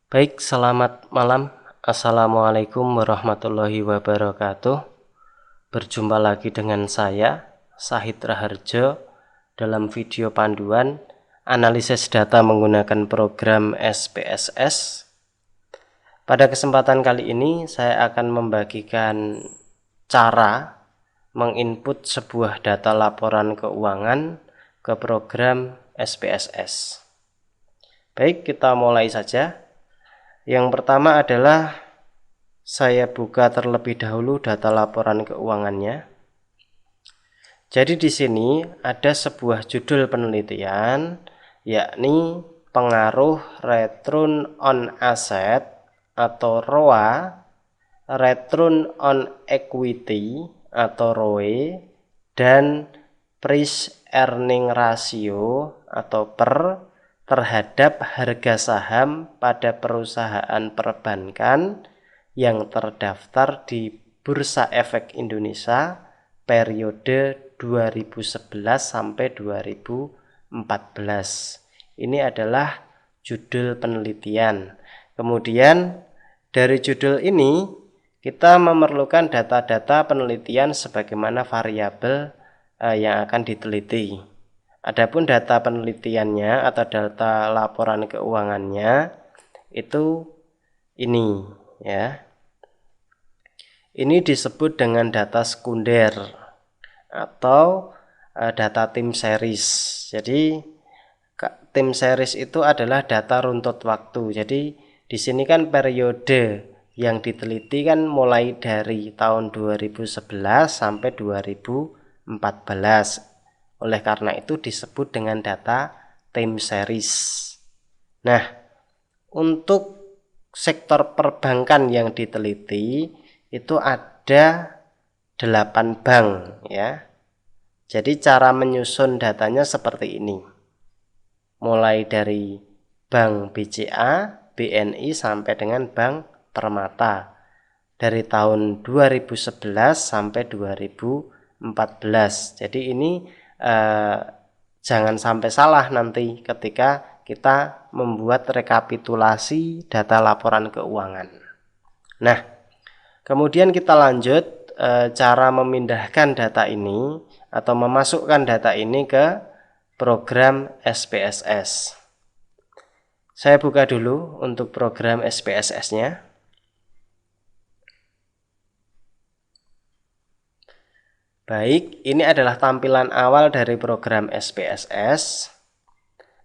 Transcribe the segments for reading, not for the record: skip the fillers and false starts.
Baik, selamat malam. Assalamualaikum warahmatullahi wabarakatuh. Berjumpa lagi dengan saya, Sahid Raharjo, dalam video panduan analisis data menggunakan program SPSS. Pada kesempatan kali ini, saya akan membagikan cara menginput sebuah data laporan keuangan ke program SPSS. Baik, kita mulai saja. Yang pertama adalah saya buka terlebih dahulu data laporan keuangannya. Jadi di sini ada sebuah judul penelitian, yakni pengaruh return on asset atau ROA, return on equity atau ROE, dan price earning ratio atau PER terhadap harga saham pada perusahaan perbankan yang terdaftar di Bursa Efek Indonesia periode 2011 sampai 2014. Ini adalah judul penelitian. Kemudian dari judul ini kita memerlukan data-data penelitian sebagaimana variabel yang akan diteliti. Adapun data penelitiannya atau data laporan keuangannya itu ini ya. Ini disebut dengan data sekunder atau data time series. Jadi time series itu adalah data runtut waktu. Jadi di sini kan periode yang diteliti kan mulai dari tahun 2011 sampai 2014. Oleh karena itu disebut dengan data time series. Nah, untuk sektor perbankan yang diteliti itu ada 8 bank ya. Jadi cara menyusun datanya seperti ini. Mulai dari Bank BCA, BNI sampai dengan Bank Permata. Dari tahun 2011 sampai 2014. Jadi ini jangan sampai salah nanti ketika kita membuat rekapitulasi data laporan keuangan. Nah, kemudian kita lanjut cara memindahkan data ini atau memasukkan data ini ke program SPSS. Saya buka dulu untuk program SPSS-nya. Baik, ini adalah tampilan awal dari program SPSS.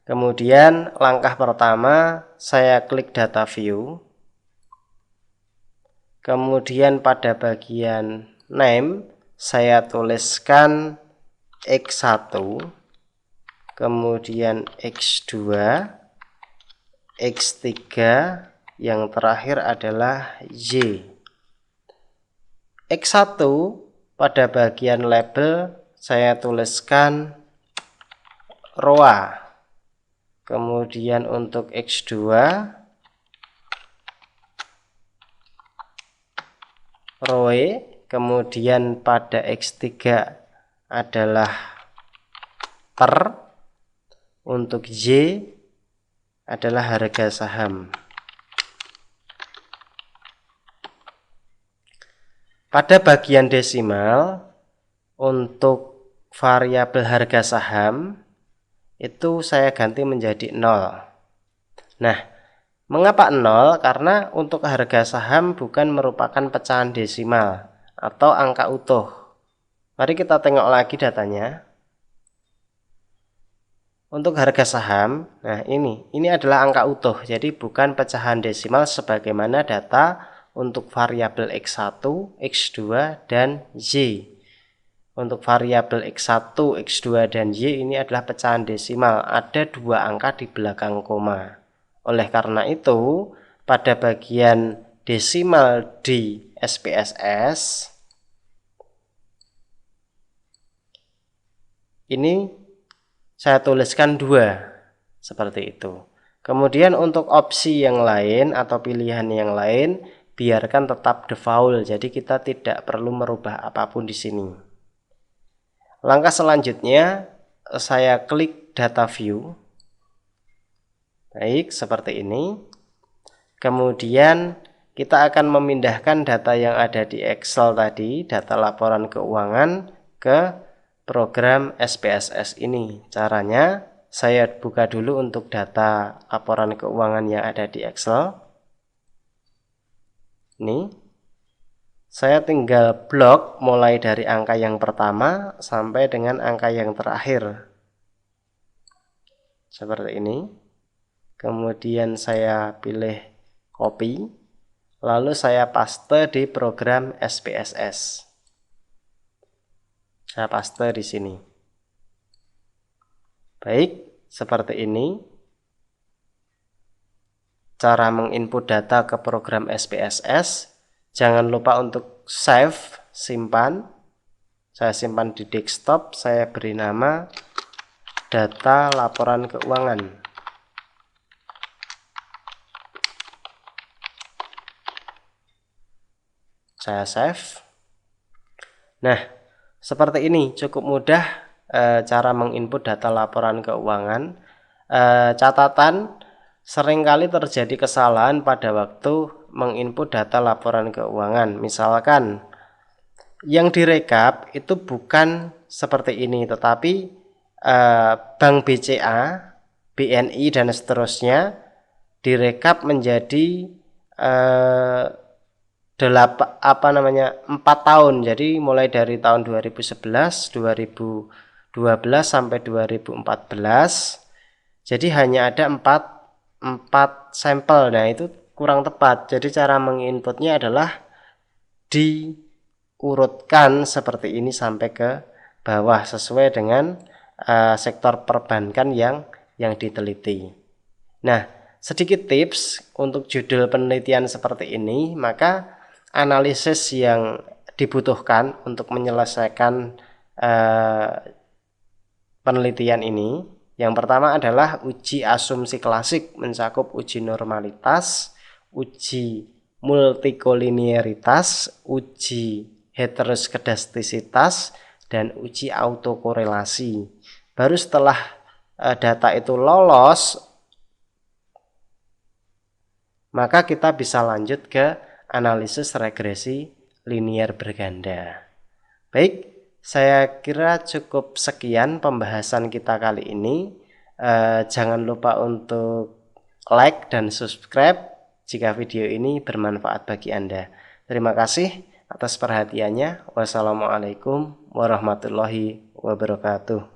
Kemudian langkah pertama saya klik data view. Kemudian pada bagian name saya tuliskan X1, kemudian X2, X3, yang terakhir adalah Y. X1 pada bagian label saya tuliskan ROA. Kemudian untuk X2 ROE, kemudian pada X3 adalah PER, untuk Y adalah harga saham. Pada bagian desimal untuk variabel harga saham itu saya ganti menjadi 0. Nah, mengapa 0? Karena untuk harga saham bukan merupakan pecahan desimal atau angka utuh. Mari kita tengok lagi datanya. Untuk harga saham, nah ini adalah angka utuh, jadi bukan pecahan desimal sebagaimana data untuk variabel X1, X2, dan Y. Untuk variabel X1, X2, dan Y ini adalah pecahan desimal, ada 2 angka di belakang koma. Oleh karena itu, pada bagian desimal di SPSS, ini saya tuliskan 2, seperti itu. Kemudian untuk opsi yang lain atau pilihan yang lain, biarkan tetap default, jadi kita tidak perlu merubah apapun di sini. Langkah selanjutnya, saya klik data view. Baik, seperti ini. Kemudian kita akan memindahkan data yang ada di Excel tadi, data laporan keuangan, ke program SPSS ini. Caranya saya buka dulu untuk data laporan keuangan yang ada di Excel. Ini saya tinggal blok mulai dari angka yang pertama sampai dengan angka yang terakhir. Seperti ini. Kemudian saya pilih copy, lalu saya paste di program SPSS. Saya paste di sini. Baik, seperti ini cara menginput data ke program SPSS. Jangan lupa untuk save, simpan. Saya simpan di desktop, saya beri nama data laporan keuangan. Saya save. Nah, seperti ini cukup mudah cara menginput data laporan keuangan. Catatan, seringkali terjadi kesalahan pada waktu menginput data laporan keuangan. Misalkan yang direkap itu bukan seperti ini, tetapi Bank BCA, BNI dan seterusnya direkap menjadi 4 tahun. Jadi mulai dari tahun 2011, 2012 sampai 2014. Jadi hanya ada 4 sampel. Nah, itu kurang tepat. Jadi cara menginputnya adalah diurutkan seperti ini sampai ke bawah sesuai dengan sektor perbankan yang diteliti. Nah, sedikit tips untuk judul penelitian seperti ini, maka analisis yang dibutuhkan untuk menyelesaikan penelitian ini, yang pertama adalah uji asumsi klasik mencakup uji normalitas, uji multikolinearitas, uji heteroskedastisitas, dan uji autokorelasi. Baru setelah data itu lolos, maka kita bisa lanjut ke analisis regresi linier berganda. Baik, saya kira cukup sekian pembahasan kita kali ini. Jangan lupa untuk like dan subscribe jika video ini bermanfaat bagi Anda. Terima kasih atas perhatiannya. Wassalamualaikum warahmatullahi wabarakatuh.